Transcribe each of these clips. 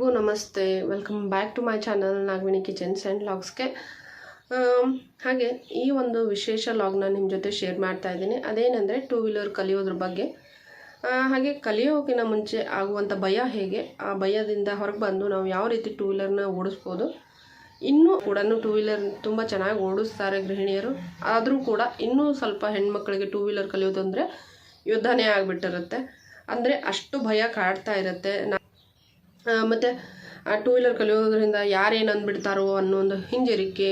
ಎಲ್ರಿಗೂ ನಮಸ್ತೆ. Welcome back to my channel Nagaveni kitchens and ವ್ಲಾಗ್ಸ್ಗೆ. ಹಾಗೆ ಈ ಒಂದು ವಿಶೇಷ ವ್ಲಾಗ್ನ ನಿಮ್ಮ ಜೊತೆ ಶೇರ್ ಮಾಡ್ತಾ ಇದ್ದೀನಿ. ಅದೇನೆಂದರೆ ಟೂ ವೀಲರ್ ಕಲಿಯೋದ್ರ ಬಗ್ಗೆ. ಹಾಗೆ ಕಲಿಯೋಕ್ಕಿಂತ ಮುಂಚೆ ಆಗುವಂಥ ಭಯ ಹೇಗೆ, ಆ ಭಯದಿಂದ ಹೊರಗೆ ಬಂದು ನಾವು ಯಾವ ರೀತಿ ಟೂ ವೀಲರ್ನ ಓಡಿಸ್ಬೋದು. ಇನ್ನೂ ಕೂಡ ಟೂ ವೀಲರ್ ತುಂಬ ಚೆನ್ನಾಗಿ ಓಡಿಸ್ತಾರೆ ಗೃಹಿಣಿಯರು. ಆದರೂ ಕೂಡ ಇನ್ನೂ ಸ್ವಲ್ಪ ಹೆಣ್ಮಕ್ಳಿಗೆ ಟೂ ವೀಲರ್ ಕಲಿಯೋದು ಅಂದರೆ ಯುದ್ಧನೇ ಆಗಿಬಿಟ್ಟಿರುತ್ತೆ. ಅಂದರೆ ಅಷ್ಟು ಭಯ ಕಾಡ್ತಾ ಇರುತ್ತೆ. ಮತ್ತು ಟೂ ವೀಲರ್ ಕಲಿಯೋದ್ರಿಂದ ಯಾರೇನು ಅಂದ್ಬಿಡ್ತಾರೋ ಅನ್ನೋ ಒಂದು ಹಿಂಜರಿಕೆ,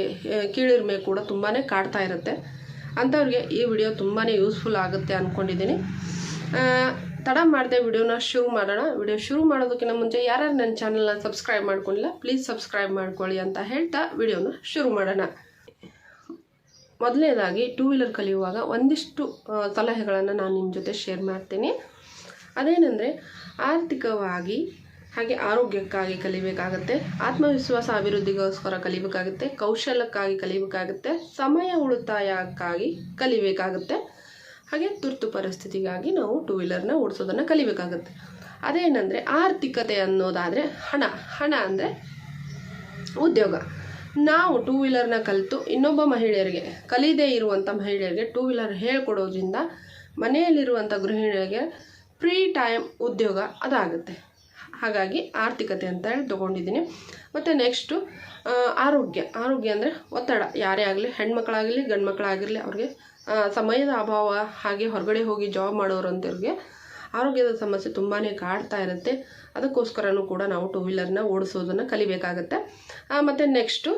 ಕೀಳಿರಿಮೆ ಕೂಡ ತುಂಬಾ ಕಾಡ್ತಾ ಇರುತ್ತೆ. ಅಂಥವ್ರಿಗೆ ಈ ವಿಡಿಯೋ ತುಂಬಾ ಯೂಸ್ಫುಲ್ ಆಗುತ್ತೆ ಅಂದ್ಕೊಂಡಿದ್ದೀನಿ. ತಡ ಮಾಡದೆ ವಿಡಿಯೋನ ಶುರು ಮಾಡೋಣ. ವಿಡಿಯೋ ಶುರು ಮಾಡೋದಕ್ಕಿಂತ ಮುಂಚೆ ಯಾರು ನನ್ನ ಚಾನಲ್ನ ಸಬ್ಸ್ಕ್ರೈಬ್ ಮಾಡ್ಕೊಂಡಿಲ್ಲ ಪ್ಲೀಸ್ ಸಬ್ಸ್ಕ್ರೈಬ್ ಮಾಡ್ಕೊಳ್ಳಿ ಅಂತ ಹೇಳ್ತಾ ವಿಡಿಯೋನ ಶುರು ಮಾಡೋಣ. ಮೊದಲನೇದಾಗಿ ಟೂ ವೀಲರ್ ಕಲಿಯುವಾಗ ಒಂದಿಷ್ಟು ಸಲಹೆಗಳನ್ನು ನಾನು ನಿಮ್ಮ ಜೊತೆ ಶೇರ್ ಮಾಡ್ತೀನಿ. ಅದೇನೆಂದರೆ ಆರ್ಥಿಕವಾಗಿ ಹಾಗೆ ಆರೋಗ್ಯಕ್ಕಾಗಿ ಕಲಿಬೇಕಾಗುತ್ತೆ, ಆತ್ಮವಿಶ್ವಾಸ ಅಭಿವೃದ್ಧಿಗೋಸ್ಕರ ಕಲಿಬೇಕಾಗುತ್ತೆ, ಕೌಶಲ್ಯಕ್ಕಾಗಿ ಕಲಿಬೇಕಾಗುತ್ತೆ, ಸಮಯ ಉಳಿತಾಯಕ್ಕಾಗಿ ಕಲಿಬೇಕಾಗುತ್ತೆ, ಹಾಗೆ ತುರ್ತು ಪರಿಸ್ಥಿತಿಗಾಗಿ ನಾವು ಟೂ ವೀಲರ್ನ ಓಡಿಸೋದನ್ನು ಕಲಿಬೇಕಾಗುತ್ತೆ. ಅದೇನೆಂದರೆ ಆರ್ಥಿಕತೆ ಅನ್ನೋದಾದರೆ ಹಣ ಅಂದರೆ ಉದ್ಯೋಗ. ನಾವು ಟೂ ವೀಲರ್ನ ಕಲಿತು ಇನ್ನೊಬ್ಬ ಮಹಿಳೆಯರಿಗೆ, ಕಲಿಯದೇ ಇರುವಂಥ ಮಹಿಳೆಯರಿಗೆ ಟೂ ವೀಲರ್ ಹೇಳ್ಕೊಡೋದ್ರಿಂದ ಮನೆಯಲ್ಲಿರುವಂಥ ಗೃಹಿಣಿಯರಿಗೆ ಫ್ರೀ ಟೈಮ್ ಉದ್ಯೋಗ ಅದಾಗುತ್ತೆ. ಹಾಗಾಗಿ ಆರ್ಥಿಕತೆ ಅಂತ ಹೇಳಿ ತೊಗೊಂಡಿದ್ದೀನಿ. ಮತ್ತು ನೆಕ್ಸ್ಟು ಆರೋಗ್ಯ ಅಂದರೆ ಒತ್ತಡ. ಯಾರೇ ಆಗಲಿ, ಹೆಣ್ಮಕ್ಳಾಗಲಿ ಗಂಡು ಮಕ್ಕಳಾಗಿರಲಿ, ಅವ್ರಿಗೆ ಸಮಯದ ಅಭಾವ, ಹಾಗೆ ಹೊರಗಡೆ ಹೋಗಿ ಜಾಬ್ ಮಾಡೋರಂಥವ್ರಿಗೆ ಆರೋಗ್ಯದ ಸಮಸ್ಯೆ ತುಂಬಾ ಕಾಡ್ತಾ ಇರುತ್ತೆ. ಅದಕ್ಕೋಸ್ಕರನೂ ಕೂಡ ನಾವು ಟೂ ವೀಲರ್ನ ಓಡಿಸೋದನ್ನು ಕಲಿಬೇಕಾಗತ್ತೆ. ಮತ್ತು ನೆಕ್ಸ್ಟು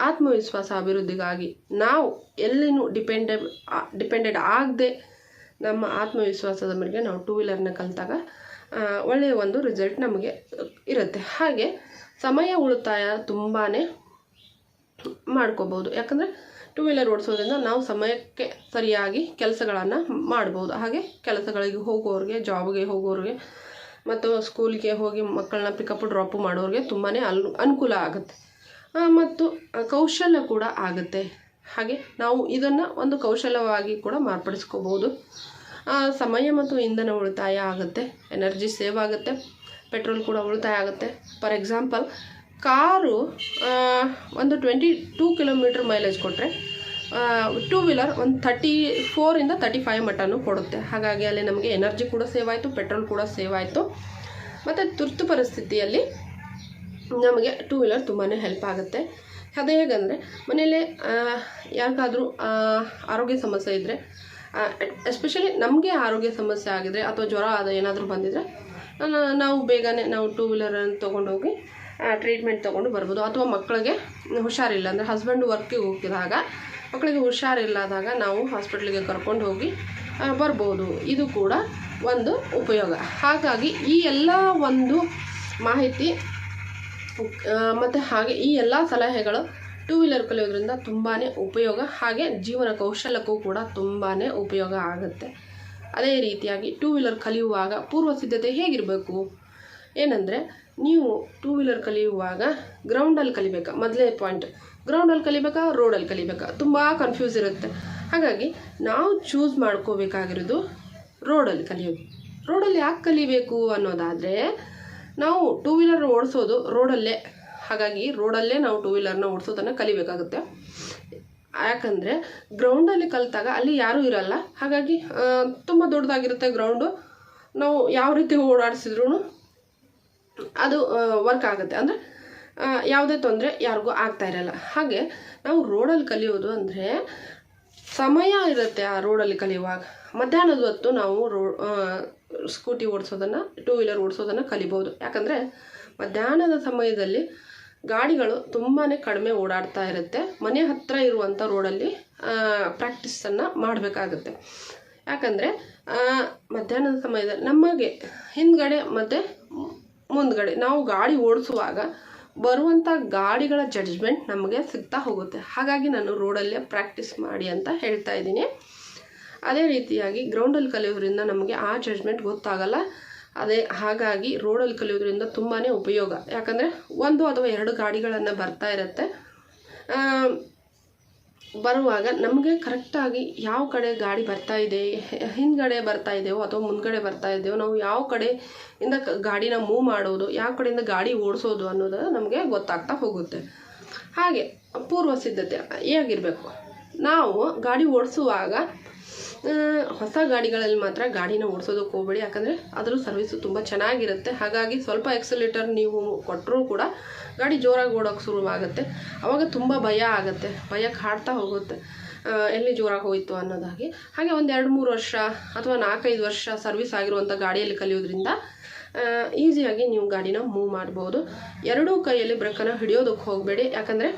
ಆತ್ಮವಿಶ್ವಾಸ ಅಭಿವೃದ್ಧಿಗಾಗಿ ನಾವು ಎಲ್ಲಿನೂ ಡಿಪೆಂಡೆಡ್ ಆಗದೆ ನಮ್ಮ ಆತ್ಮವಿಶ್ವಾಸದ ಮೇರೆಗೆ ನಾವು ಟೂ ವೀಲರ್ನ ಕಲಿತಾಗ ಒಳ್ಳೆಯ ಒಂದು ರಿಸಲ್ಟ್ ನಮಗೆ ಇರುತ್ತೆ. ಹಾಗೆ ಸಮಯ ಉಳಿತಾಯ ತುಂಬಾ ಮಾಡ್ಕೋಬೋದು. ಯಾಕಂದರೆ ಟೂ ವೀಲರ್ ಓಡಿಸೋದ್ರಿಂದ ನಾವು ಸಮಯಕ್ಕೆ ಸರಿಯಾಗಿ ಕೆಲಸಗಳನ್ನು ಮಾಡ್ಬೋದು. ಹಾಗೆ ಕೆಲಸಗಳಿಗೆ ಹೋಗೋರಿಗೆ, ಜಾಬ್ಗೆ ಹೋಗೋರಿಗೆ ಮತ್ತು ಸ್ಕೂಲಿಗೆ ಹೋಗಿ ಮಕ್ಕಳನ್ನ ಪಿಕಪ್ ಡ್ರಾಪು ಮಾಡೋರಿಗೆ ತುಂಬಾ ಅನುಕೂಲ ಆಗುತ್ತೆ. ಮತ್ತು ಕೌಶಲ್ಯ ಕೂಡ ಆಗುತ್ತೆ. ಹಾಗೆ ನಾವು ಇದನ್ನು ಒಂದು ಕೌಶಲ್ಯವಾಗಿ ಕೂಡ ಮಾರ್ಪಡಿಸ್ಕೋಬೋದು. ಸಮಯ ಮತ್ತು ಇಂಧನ ಉಳಿತಾಯ ಆಗುತ್ತೆ, ಎನರ್ಜಿ ಸೇವ್ ಆಗುತ್ತೆ, ಪೆಟ್ರೋಲ್ ಕೂಡ ಉಳಿತಾಯ ಆಗುತ್ತೆ. ಫಾರ್ ಎಕ್ಸಾಂಪಲ್, ಕಾರು ಒಂದು 22 ಕಿಲೋಮೀಟ್ರ್ ಮೈಲೇಜ್ ಕೊಟ್ಟರೆ ಟೂ ವೀಲರ್ ಒಂದು 34 to 35 ಮಟನೂ ಕೊಡುತ್ತೆ. ಹಾಗಾಗಿ ಅಲ್ಲಿ ನಮಗೆ ಎನರ್ಜಿ ಕೂಡ ಸೇವ್ ಆಯಿತು, ಪೆಟ್ರೋಲ್ ಕೂಡ ಸೇವ್ ಆಯಿತು. ಮತ್ತು ತುರ್ತು ಪರಿಸ್ಥಿತಿಯಲ್ಲಿ ನಮಗೆ ಟೂ ವೀಲರ್ ತುಂಬಾ ಹೆಲ್ಪ್ ಆಗುತ್ತೆ. ಅದು ಹೇಗೆಂದರೆ, ಮನೆಯಲ್ಲೇ ಯಾರಿಗಾದರೂ ಆರೋಗ್ಯ ಸಮಸ್ಯೆ ಇದ್ದರೆ, ಎಸ್ಪೆಷಲಿ ನಮಗೆ ಆರೋಗ್ಯ ಸಮಸ್ಯೆ ಆಗಿದರೆ ಅಥವಾ ಜ್ವರ ಏನಾದರೂ ಬಂದಿದ್ದರೆ ನಾವು ಬೇಗನೆ ಟೂ ವೀಲರನ್ನು ತೊಗೊಂಡೋಗಿ ಟ್ರೀಟ್ಮೆಂಟ್ ತೊಗೊಂಡು ಬರ್ಬೋದು. ಅಥವಾ ಮಕ್ಕಳಿಗೆ ಹುಷಾರಿಲ್ಲ ಅಂದರೆ, ಹಸ್ಬೆಂಡ್ ವರ್ಕಿಗೆ ಹೋಗಿದಾಗ ಮಕ್ಕಳಿಗೆ ಹುಷಾರಿಲ್ಲದಾಗ ನಾವು ಹಾಸ್ಪಿಟ್ಲಿಗೆ ಕರ್ಕೊಂಡು ಹೋಗಿ ಬರ್ಬೋದು. ಇದು ಕೂಡ ಒಂದು ಉಪಯೋಗ. ಹಾಗಾಗಿ ಈ ಎಲ್ಲ ಒಂದು ಮಾಹಿತಿ ಮತ್ತು ಹಾಗೆ ಈ ಎಲ್ಲ ಸಲಹೆಗಳು ಟೂ ವೀಲರ್ ಕಲಿಯೋದ್ರಿಂದ ತುಂಬಾ ಉಪಯೋಗ. ಹಾಗೆ ಜೀವನ ಕೌಶಲ್ಯಕ್ಕೂ ಕೂಡ ತುಂಬಾ ಉಪಯೋಗ ಆಗುತ್ತೆ. ಅದೇ ರೀತಿಯಾಗಿ ಟೂ ವೀಲರ್ ಕಲಿಯುವಾಗ ಪೂರ್ವ ಸಿದ್ಧತೆ ಹೇಗಿರಬೇಕು ಏನಂದರೆ, ನೀವು ಟೂ ವೀಲರ್ ಕಲಿಯುವಾಗ ಗ್ರೌಂಡಲ್ಲಿ ಕಲಿಬೇಕಾ, ಮೊದಲೇ ಪಾಯಿಂಟ್. ಗ್ರೌಂಡಲ್ಲಿ ಕಲಿಬೇಕಾ, ರೋಡಲ್ಲಿ ಕಲಿಬೇಕಾ, ತುಂಬ ಕನ್ಫ್ಯೂಸ್ ಇರುತ್ತೆ. ಹಾಗಾಗಿ ನಾವು ಚೂಸ್ ಮಾಡ್ಕೋಬೇಕಾಗಿರೋದು ರೋಡಲ್ಲಿ ಕಲಿಯೋದು. ರೋಡಲ್ಲಿ ಯಾಕೆ ಕಲಿಬೇಕು ಅನ್ನೋದಾದರೆ, ನಾವು ಟೂ ವೀಲರ್ ಓಡಿಸೋದು ರೋಡಲ್ಲೇ. ಹಾಗಾಗಿ ರೋಡಲ್ಲೇ ನಾವು ಟೂ ವೀಲರ್ನ ಓಡಿಸೋದನ್ನು ಕಲಿಬೇಕಾಗುತ್ತೆ. ಯಾಕಂದರೆ ಗ್ರೌಂಡಲ್ಲಿ ಕಲಿತಾಗ ಅಲ್ಲಿ ಯಾರೂ ಇರಲ್ಲ. ಹಾಗಾಗಿ ತುಂಬ ದೊಡ್ಡದಾಗಿರುತ್ತೆ ಗ್ರೌಂಡು. ನಾವು ಯಾವ ರೀತಿ ಓಡಾಡಿಸಿದ್ರೂ ಅದು ವರ್ಕ್ ಆಗುತ್ತೆ. ಅಂದರೆ ಯಾವುದೇ ತೊಂದರೆ ಯಾರಿಗೂ ಆಗ್ತಾ ಇರಲ್ಲ. ಹಾಗೆ ನಾವು ರೋಡಲ್ಲಿ ಕಲಿಯೋದು ಅಂದರೆ ಸಮಯ ಇರುತ್ತೆ. ಆ ರೋಡಲ್ಲಿ ಕಲಿಯುವಾಗ ಮಧ್ಯಾಹ್ನದ ಹೊತ್ತು ನಾವು ಸ್ಕೂಟಿ ಓಡಿಸೋದನ್ನು, ಟೂ ವೀಲರ್ ಓಡಿಸೋದನ್ನು ಕಲಿಬೋದು. ಯಾಕಂದರೆ ಮಧ್ಯಾಹ್ನದ ಸಮಯದಲ್ಲಿ ಗಾಡಿಗಳು ತುಂಬಾ ಕಡಿಮೆ ಓಡಾಡ್ತಾ ಇರುತ್ತೆ. ಮನೆ ಹತ್ತಿರ ಇರುವಂಥ ರೋಡಲ್ಲಿ ಪ್ರಾಕ್ಟೀಸನ್ನು ಮಾಡಬೇಕಾಗುತ್ತೆ. ಯಾಕಂದರೆ ಮಧ್ಯಾಹ್ನದ ಸಮಯದಲ್ಲಿ ನಮಗೆ ಹಿಂದ್ಗಡೆ ಮತ್ತು ಮುಂದ್ಗಡೆ ನಾವು ಗಾಡಿ ಓಡಿಸುವಾಗ ಬರುವಂಥ ಗಾಡಿಗಳ ಜಡ್ಜ್ಮೆಂಟ್ ನಮಗೆ ಸಿಗ್ತಾ ಹೋಗುತ್ತೆ. ಹಾಗಾಗಿ ನಾನು ರೋಡಲ್ಲೇ ಪ್ರಾಕ್ಟೀಸ್ ಮಾಡಿ ಅಂತ ಹೇಳ್ತಾ ಇದ್ದೀನಿ. ಅದೇ ರೀತಿಯಾಗಿ ಗ್ರೌಂಡಲ್ಲಿ ಕಲಿಯೋದ್ರಿಂದ ನಮಗೆ ಆ ಜಡ್ಜ್ಮೆಂಟ್ ಗೊತ್ತಾಗಲ್ಲ. ಹಾಗಾಗಿ ರೋಡಲ್ಲಿ ಕಲಿಯೋದ್ರಿಂದ ತುಂಬಾ ಉಪಯೋಗ. ಯಾಕಂದರೆ 1 ಅಥವಾ 2 ಗಾಡಿಗಳನ್ನು ಬರ್ತಾ ಇರುತ್ತೆ. ಬರುವಾಗ ನಮಗೆ ಕರೆಕ್ಟಾಗಿ ಯಾವ ಕಡೆ ಗಾಡಿ ಬರ್ತಾ ಇದೆ, ಹಿಂದ್ಗಡೆ ಬರ್ತಾ ಇದೆಯೋ ಅಥವಾ ಮುಂದ್ಗಡೆ ಬರ್ತಾ ಇದೆಯೋ, ನಾವು ಯಾವ ಕಡೆಯಿಂದ ಗಾಡಿನ ಮೂವ್ ಮಾಡೋದು, ಯಾವ ಕಡೆಯಿಂದ ಗಾಡಿ ಓಡಿಸೋದು ಅನ್ನೋದು ನಮಗೆ ಗೊತ್ತಾಗ್ತಾ ಹೋಗುತ್ತೆ. ಹಾಗೆ ಪೂರ್ವ ಸಿದ್ಧತೆ ಹೇಗಿರಬೇಕು, ನಾವು ಗಾಡಿ ಓಡಿಸುವಾಗ ಹೊಸ ಗಾಡಿಗಳಲ್ಲಿ ಮಾತ್ರ ಗಾಡಿನ ಓಡಿಸೋದಕ್ಕೆ ಹೋಗಬೇಡಿ. ಯಾಕಂದರೆ ಅದರ ಸರ್ವಿಸು ತುಂಬ ಚೆನ್ನಾಗಿರುತ್ತೆ. ಹಾಗಾಗಿ ಸ್ವಲ್ಪ ಎಕ್ಸಲೇಟರ್ ನೀವು ಕೊಟ್ಟರೂ ಕೂಡ ಗಾಡಿ ಜೋರಾಗಿ ಓಡೋಕ್ಕೆ ಶುರುವಾಗುತ್ತೆ. ಆವಾಗ ತುಂಬ ಭಯ ಆಗುತ್ತೆ, ಭಯ ಕಾಡ್ತಾ ಹೋಗುತ್ತೆ, ಎಲ್ಲಿ ಜೋರಾಗಿ ಹೋಯಿತು ಅನ್ನೋದಾಗಿ. ಹಾಗೆ ಒಂದು 2-3 ವರ್ಷ ಅಥವಾ 4-5 ವರ್ಷ ಸರ್ವಿಸ್ ಆಗಿರುವಂಥ ಗಾಡಿಯಲ್ಲಿ ಕಲಿಯೋದ್ರಿಂದ ಈಸಿಯಾಗಿ ನೀವು ಗಾಡಿನ ಮೂವ್ ಮಾಡ್ಬೋದು. ಎರಡೂ ಕೈಯಲ್ಲಿ ಬ್ರೇಕನ್ನು ಹಿಡಿಯೋದಕ್ಕೆ ಹೋಗಬೇಡಿ, ಯಾಕಂದರೆ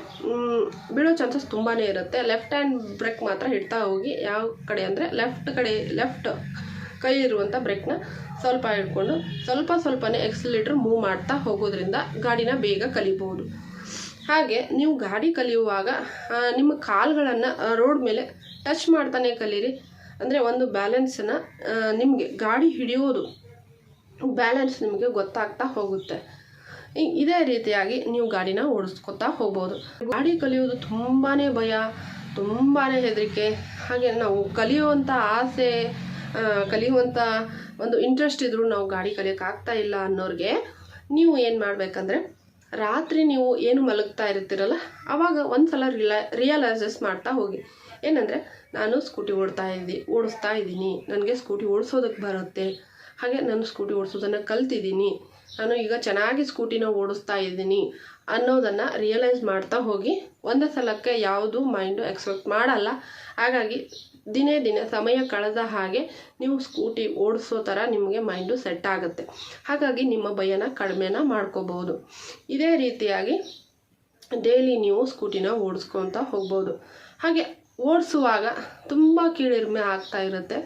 ಬೀಳೋ ಚಾನ್ಸಸ್ ತುಂಬಾ ಇರುತ್ತೆ. ಲೆಫ್ಟ್ ಹ್ಯಾಂಡ್ ಬ್ರೇಕ್ ಮಾತ್ರ ಹಿಡ್ತಾ ಹೋಗಿ. ಯಾವ ಕಡೆ ಅಂದರೆ ಲೆಫ್ಟ್ ಕೈ ಇರುವಂಥ ಬ್ರೇಕ್ನ ಸ್ವಲ್ಪ ಹಿಡ್ಕೊಂಡು ಸ್ವಲ್ಪನೇ ಎಕ್ಸಲೇಟರ್ ಮೂವ್ ಮಾಡ್ತಾ ಹೋಗೋದ್ರಿಂದ ಗಾಡಿನ ಬೇಗ ಕಲಿಬೋದು. ಹಾಗೆ ನೀವು ಗಾಡಿ ಕಲಿಯುವಾಗ ನಿಮ್ಮ ಕಾಲುಗಳನ್ನು ರೋಡ್ ಮೇಲೆ ಟಚ್ ಮಾಡ್ತಾನೆ ಕಲೀರಿ. ಅಂದರೆ ಒಂದು ಬ್ಯಾಲೆನ್ಸನ್ನು ನಿಮಗೆ ಗಾಡಿ ಹಿಡಿಯೋದು ಬ್ಯಾಲೆನ್ಸ್ ನಿಮಗೆ ಗೊತ್ತಾಗ್ತಾ ಹೋಗುತ್ತೆ. ಇದೇ ರೀತಿಯಾಗಿ ನೀವು ಗಾಡಿನ ಓಡಿಸ್ಕೊತಾ ಹೋಗ್ಬೋದು. ಗಾಡಿ ಕಲಿಯೋದು ತುಂಬಾ ಭಯ, ತುಂಬಾ ಹೆದರಿಕೆ. ಹಾಗೆ ನಾವು ಕಲಿಯುವಂಥ ಆಸೆ, ಕಲಿಯುವಂಥ ಒಂದು ಇಂಟ್ರೆಸ್ಟ್ ಇದ್ದರೂ ನಾವು ಗಾಡಿ ಕಲಿಯೋಕ್ಕಾಗ್ತಾ ಇಲ್ಲ ಅನ್ನೋರಿಗೆ ನೀವು ಏನು ಮಾಡಬೇಕಂದ್ರೆ, ರಾತ್ರಿ ನೀವು ಏನು ಮಲಗ್ತಾ ಇರ್ತೀರಲ್ಲ ಆವಾಗ ಒಂದು ಸಲ ರಿಯಲೈಸಸ್ ಮಾಡ್ತಾ ಹೋಗಿ. ಏನಂದರೆ, ನಾನು ಸ್ಕೂಟಿ ಓಡಿಸ್ತಾ ಇದ್ದೀನಿ, ನನಗೆ ಸ್ಕೂಟಿ ಓಡಿಸೋದಕ್ಕೆ ಬರುತ್ತೆ, ಹಾಗೆ ನಾನು ಸ್ಕೂಟಿ ಓಡಿಸೋದನ್ನು ಕಲ್ತಿದ್ದೀನಿ, ನಾನು ಈಗ ಚೆನ್ನಾಗಿ ಸ್ಕೂಟಿನ ಓಡಿಸ್ತಾ ಇದ್ದೀನಿ ಅನ್ನೋದನ್ನು ರಿಯಲೈಸ್ ಮಾಡ್ತಾ ಹೋಗಿ. ಒಂದೇ ಸಲಕ್ಕೆ ಯಾವುದು ಮೈಂಡು ಎಕ್ಸ್ಪೆಕ್ಟ್ ಮಾಡಲ್ಲ. ಹಾಗಾಗಿ ದಿನೇ ಸಮಯ ಕಳೆದ ಹಾಗೆ ನೀವು ಸ್ಕೂಟಿ ಓಡಿಸೋ ಥರ ನಿಮಗೆ ಮೈಂಡು ಸೆಟ್ ಆಗುತ್ತೆ. ಹಾಗಾಗಿ ನಿಮ್ಮ ಭಯನ ಕಡಿಮೆನ ಮಾಡ್ಕೋಬೋದು. ಇದೇ ರೀತಿಯಾಗಿ ಡೈಲಿ ನೀವು ಸ್ಕೂಟಿನ ಓಡಿಸ್ಕೊತ ಹೋಗ್ಬೋದು. ಹಾಗೆ ಓಡಿಸುವಾಗ ತುಂಬ ಕೀಳಿರಿಮೆ ಆಗ್ತಾ ಇರುತ್ತೆ.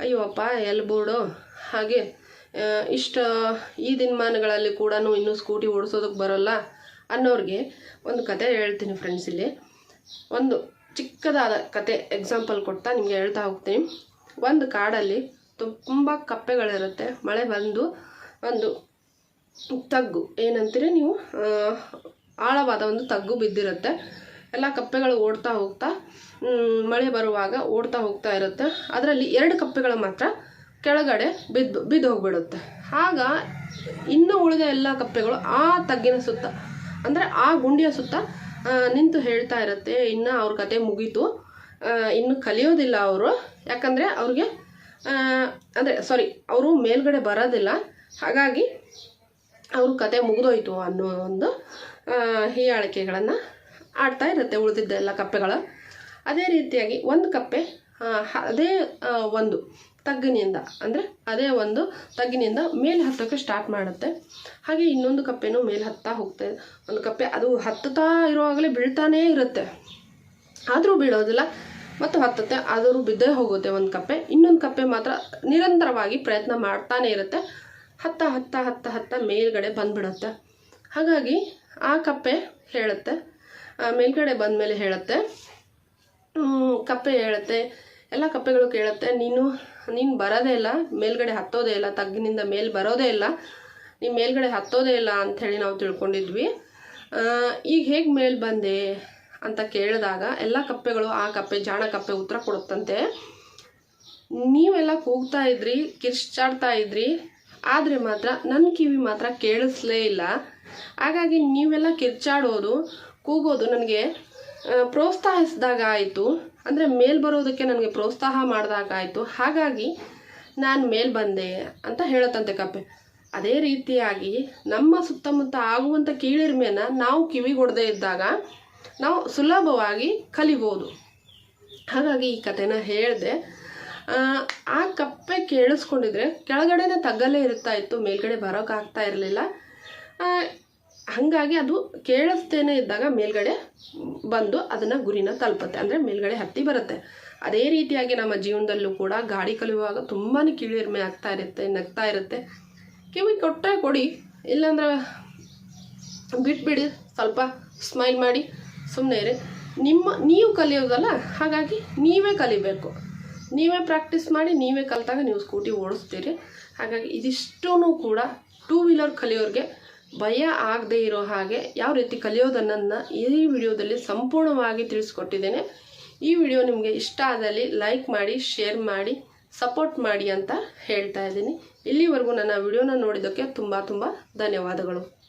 ಅಯ್ಯೋಪ್ಪ ಎಲ್ಬೋರ್ಡು, ಹಾಗೆ ಈ ದಿನಮಾನಗಳಲ್ಲಿ ಕೂಡ ಇನ್ನೂ ಸ್ಕೂಟಿ ಓಡಿಸೋದಕ್ಕೆ ಬರೋಲ್ಲ ಅನ್ನೋರಿಗೆ ಒಂದು ಕತೆ ಹೇಳ್ತೀನಿ ಫ್ರೆಂಡ್ಸ್. ಇಲ್ಲಿ ಒಂದು ಚಿಕ್ಕದಾದ ಕತೆ ಎಕ್ಸಾಂಪಲ್ ಕೊಡ್ತಾ ನಿಮಗೆ ಹೇಳ್ತಾ ಹೋಗ್ತೀನಿ. ಒಂದು ಕಾಡಲ್ಲಿ ತುಂಬ ಕಪ್ಪೆಗಳಿರುತ್ತೆ. ಮಳೆ ಬಂದು ಒಂದು ತಗ್ಗು, ಏನಂತೀರಿ ನೀವು, ಆಳವಾದ ಒಂದು ತಗ್ಗು ಬಿದ್ದಿರುತ್ತೆ. ಎಲ್ಲ ಕಪ್ಪೆಗಳು ಓಡ್ತಾ ಹೋಗ್ತಾ ಮಳೆ ಬರುವಾಗ ಓಡ್ತಾ ಹೋಗ್ತಾ ಇರುತ್ತೆ. ಅದರಲ್ಲಿ 2 ಕಪ್ಪೆಗಳು ಮಾತ್ರ ಕೆಳಗಡೆ ಬಿದ್ದು ಹೋಗ್ಬಿಡುತ್ತೆ. ಆಗ ಇನ್ನೂ ಉಳಿದ ಎಲ್ಲ ಕಪ್ಪೆಗಳು ಆ ತಗ್ಗಿನ ಸುತ್ತ, ಅಂದರೆ ಆ ಗುಂಡಿಯ ಸುತ್ತ ನಿಂತು ಹೇಳ್ತಾ ಇರುತ್ತೆ, ಇನ್ನು ಅವ್ರ ಕತೆ ಮುಗೀತು, ಇನ್ನು ಕಲಿಯೋದಿಲ್ಲ ಅವರು. ಯಾಕಂದರೆ ಅವ್ರಿಗೆ ಅವರು ಮೇಲ್ಗಡೆ ಬರೋದಿಲ್ಲ, ಹಾಗಾಗಿ ಅವ್ರ ಕತೆ ಮುಗಿದೋಯ್ತು ಅನ್ನೋ ಒಂದು ಹೀಯಾಳಿಕೆಗಳನ್ನು ಆಡ್ತಾ ಇರುತ್ತೆ ಉಳಿದಿದ್ದ ಎಲ್ಲ ಕಪ್ಪೆಗಳು. ಅದೇ ರೀತಿಯಾಗಿ ಒಂದು ಕಪ್ಪೆ ಅದೇ ಒಂದು ತಗ್ಗಿನಿಂದ ಮೇಲೆ ಹತ್ತೋಕ್ಕೆ ಸ್ಟಾರ್ಟ್ ಮಾಡುತ್ತೆ. ಹಾಗೆ ಇನ್ನೊಂದು ಕಪ್ಪೆನೂ ಮೇಲೆ ಹತ್ತಾ ಹೋಗ್ತದೆ. ಒಂದು ಕಪ್ಪೆ ಅದು ಹತ್ತುತ್ತಾ ಇರುವಾಗಲೇ ಬೀಳ್ತಾನೇ ಇರುತ್ತೆ, ಆದರೂ ಬೀಳೋದಿಲ್ಲ, ಮತ್ತು ಹತ್ತುತ್ತೆ, ಆದರೂ ಬಿದ್ದೇ ಹೋಗುತ್ತೆ ಒಂದು ಕಪ್ಪೆ. ಇನ್ನೊಂದು ಕಪ್ಪೆ ಮಾತ್ರ ನಿರಂತರವಾಗಿ ಪ್ರಯತ್ನ ಮಾಡ್ತಾನೆ ಇರುತ್ತೆ. ಹತ್ತ ಮೇಲ್ಗಡೆ ಬಂದುಬಿಡುತ್ತೆ. ಹಾಗಾಗಿ ಆ ಕಪ್ಪೆ ಹೇಳುತ್ತೆ, ಮೇಲ್ಗಡೆ ಬಂದ ಮೇಲೆ ಹೇಳುತ್ತೆ, ಕಪ್ಪೆ ಹೇಳುತ್ತೆ, ಎಲ್ಲ ಕಪ್ಪೆಗಳು ಕೇಳುತ್ತೆ, ನೀನು ಬರೋದೇ ಇಲ್ಲ, ಮೇಲ್ಗಡೆ ಹತ್ತೋದೇ ಇಲ್ಲ, ತಗ್ಗಿನಿಂದ ಮೇಲೆ ಬರೋದೇ ಇಲ್ಲ, ನೀನು ಮೇಲ್ಗಡೆ ಹತ್ತೋದೇ ಇಲ್ಲ ಅಂಥೇಳಿ ನಾವು ತಿಳ್ಕೊಂಡಿದ್ವಿ, ಈಗ ಹೇಗೆ ಮೇಲೆ ಬಂದೆ ಅಂತ ಕೇಳಿದಾಗ ಎಲ್ಲ ಕಪ್ಪೆಗಳು, ಆ ಕಪ್ಪೆ ಜಾಣ ಕಪ್ಪೆ ಉತ್ತರ ಕೊಡುತ್ತಂತೆ, ನೀವೆಲ್ಲ ಕೂಗ್ತಾ ಇದ್ರಿ, ಕಿರ್ಚಾಡ್ತಾ ಇದ್ರಿ, ಆದರೆ ಮಾತ್ರ ನನ್ನ ಕಿವಿ ಮಾತ್ರ ಕೇಳಿಸ್ಲೇ ಇಲ್ಲ. ಹಾಗಾಗಿ ನೀವೆಲ್ಲ ಕಿರ್ಚಾಡೋದು, ಕೂಗೋದು ನನಗೆ ಪ್ರೋತ್ಸಾಹಿಸಿದಾಗ ಆಯಿತು, ಅಂದರೆ ಮೇಲ್ ಬರೋದಕ್ಕೆ ನನಗೆ ಪ್ರೋತ್ಸಾಹ ಮಾಡಿದಾಗ ಆಯಿತು. ಹಾಗಾಗಿ ನಾನು ಮೇಲೆ ಬಂದೆ ಅಂತ ಹೇಳುತ್ತಂತೆ ಕಪ್ಪೆ. ಅದೇ ರೀತಿಯಾಗಿ ನಮ್ಮ ಸುತ್ತಮುತ್ತ ಆಗುವಂಥ ಕೀಳಿರಿಮೆಯನ್ನು ನಾವು ಕಿವಿಗೊಡದೇ ಇದ್ದಾಗ ನಾವು ಸುಲಭವಾಗಿ ಕಲಿಬೋದು. ಹಾಗಾಗಿ ಈ ಕಥೆನ ಹೇಳಿದೆ. ಆ ಕಪ್ಪೆ ಕೇಳಿಸ್ಕೊಂಡಿದ್ರೆ ಕೆಳಗಡೆನೇ ತಗ್ಗಲ್ಲೇ ಇರ್ತಾ ಇತ್ತು, ಮೇಲ್ಗಡೆ ಬರೋಕ್ಕಾಗ್ತಾ ಇರಲಿಲ್ಲ. ಹಾಗಾಗಿ ಅದು ಕೇಳಿಸ್ತೇನೆ ಇದ್ದಾಗ ಮೇಲ್ಗಡೆ ಬಂದು ಅದನ್ನು ಗುರಿನ ತಲುಪುತ್ತೆ, ಅಂದರೆ ಮೇಲ್ಗಡೆ ಹತ್ತಿ ಬರುತ್ತೆ. ಅದೇ ರೀತಿಯಾಗಿ ನಮ್ಮ ಜೀವನದಲ್ಲೂ ಕೂಡ ಗಾಡಿ ಕಲಿಯುವಾಗ ತುಂಬಾ ಕೀಳಿರಿಮೆ ಆಗ್ತಾ ಇರುತ್ತೆ, ನಗ್ತಾ ಇರುತ್ತೆ. ಕಿವಿ ಕೊಟ್ಟರೆ ಕೊಡಿ, ಇಲ್ಲಾಂದ್ರೆ ಬಿಟ್ಬಿಡಿ, ಸ್ವಲ್ಪ ಸ್ಮೈಲ್ ಮಾಡಿ ಸುಮ್ಮನೆ ಇರಿ. ನೀವು ಕಲಿಯೋದಲ್ಲ, ಹಾಗಾಗಿ ನೀವೇ ಕಲಿಬೇಕು, ನೀವೇ ಪ್ರಾಕ್ಟೀಸ್ ಮಾಡಿ, ನೀವೇ ಕಲಿತಾಗ ನೀವು ಸ್ಕೂಟಿ ಓಡಿಸ್ತೀರಿ. ಹಾಗಾಗಿ ಇದಿಷ್ಟೂ ಕೂಡ 2 ವೀಲರ್ ಕಲಿಯೋರಿಗೆ ಭಯ ಆಗದೆ ಇರೋ ಹಾಗೆ ಯಾವ ರೀತಿ ಕಲಿಯೋದನ್ನು ಈ ವಿಡಿಯೋದಲ್ಲಿ ಸಂಪೂರ್ಣವಾಗಿ ತಿಳಿಸ್ಕೊಟ್ಟಿದ್ದೇನೆ. ಈ ವಿಡಿಯೋ ನಿಮಗೆ ಇಷ್ಟ ಆದಲ್ಲಿ ಲೈಕ್ ಮಾಡಿ, ಶೇರ್ ಮಾಡಿ, ಸಪೋರ್ಟ್ ಮಾಡಿ ಅಂತ ಹೇಳ್ತಾ ಇದ್ದೀನಿ. ಇಲ್ಲಿವರೆಗೂ ನನ್ನ ವಿಡಿಯೋನ ನೋಡಿದ್ದಕ್ಕೆ ತುಂಬ ಧನ್ಯವಾದಗಳು.